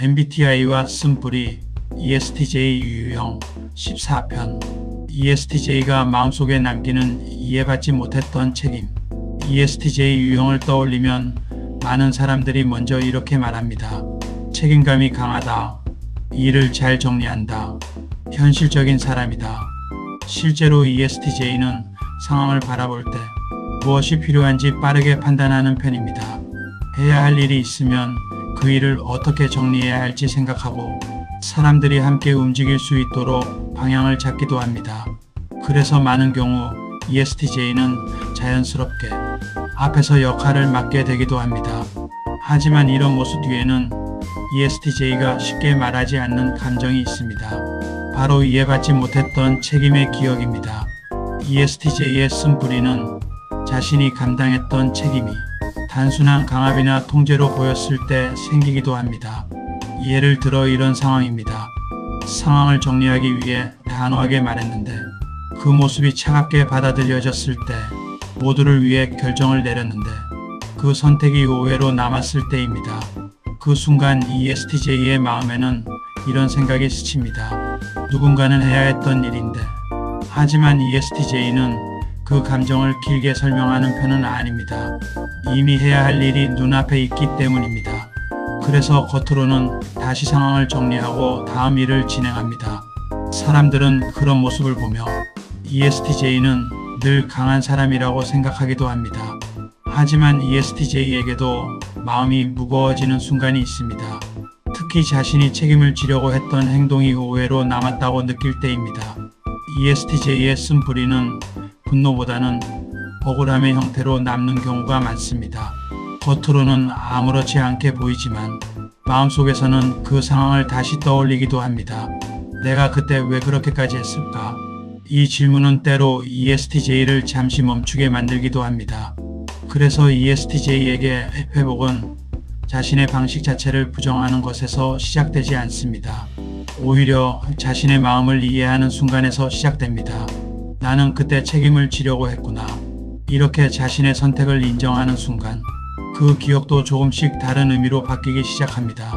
MBTI와 쓴뿌리 ESTJ 유형 14편. ESTJ가 마음속에 남기는 이해받지 못했던 책임. ESTJ 유형을 떠올리면 많은 사람들이 먼저 이렇게 말합니다. 책임감이 강하다. 일을 잘 정리한다. 현실적인 사람이다. 실제로 ESTJ는 상황을 바라볼 때 무엇이 필요한지 빠르게 판단하는 편입니다. 해야 할 일이 있으면 그 일을 어떻게 정리해야 할지 생각하고 사람들이 함께 움직일 수 있도록 방향을 잡기도 합니다. 그래서 많은 경우 ESTJ는 자연스럽게 앞에서 역할을 맡게 되기도 합니다. 하지만 이런 모습 뒤에는 ESTJ가 쉽게 말하지 않는 감정이 있습니다. 바로 이해받지 못했던 책임의 기억입니다. ESTJ의 쓴뿌리는 자신이 감당했던 책임이 단순한 강압이나 통제로 보였을 때 생기기도 합니다. 예를 들어 이런 상황입니다. 상황을 정리하기 위해 단호하게 말했는데 그 모습이 차갑게 받아들여졌을 때, 모두를 위해 결정을 내렸는데 그 선택이 오해로 남았을 때입니다. 그 순간 ESTJ의 마음에는 이런 생각이 스칩니다. 누군가는 해야 했던 일인데. 하지만 ESTJ는 그 감정을 길게 설명하는 편은 아닙니다. 이미 해야 할 일이 눈앞에 있기 때문입니다. 그래서 겉으로는 다시 상황을 정리하고 다음 일을 진행합니다. 사람들은 그런 모습을 보며 ESTJ는 늘 강한 사람이라고 생각하기도 합니다. 하지만 ESTJ에게도 마음이 무거워지는 순간이 있습니다. 특히 자신이 책임을 지려고 했던 행동이 오해로 남았다고 느낄 때입니다. ESTJ의 쓴뿌리는 분노보다는 억울함의 형태로 남는 경우가 많습니다. 겉으로는 아무렇지 않게 보이지만 마음속에서는 그 상황을 다시 떠올리기도 합니다. 내가 그때 왜 그렇게까지 했을까? 이 질문은 때로 ESTJ를 잠시 멈추게 만들기도 합니다. 그래서 ESTJ에게 회복은 자신의 방식 자체를 부정하는 것에서 시작되지 않습니다. 오히려 자신의 마음을 이해하는 순간에서 시작됩니다. 나는 그때 책임을 지려고 했구나. 이렇게 자신의 선택을 인정하는 순간 그 기억도 조금씩 다른 의미로 바뀌기 시작합니다.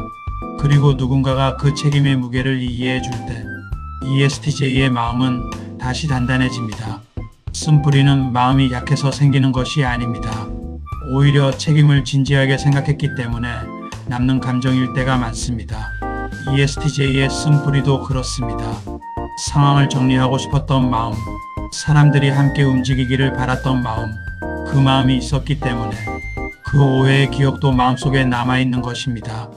그리고 누군가가 그 책임의 무게를 이해해 줄 때 ESTJ의 마음은 다시 단단해집니다. 쓴뿌리는 마음이 약해서 생기는 것이 아닙니다. 오히려 책임을 진지하게 생각했기 때문에 남는 감정일 때가 많습니다. ESTJ의 쓴뿌리도 그렇습니다. 상황을 정리하고 싶었던 마음, 사람들이 함께 움직이기를 바랐던 마음, 그 마음이 있었기 때문에 그 오해의 기억도 마음속에 남아있는 것입니다.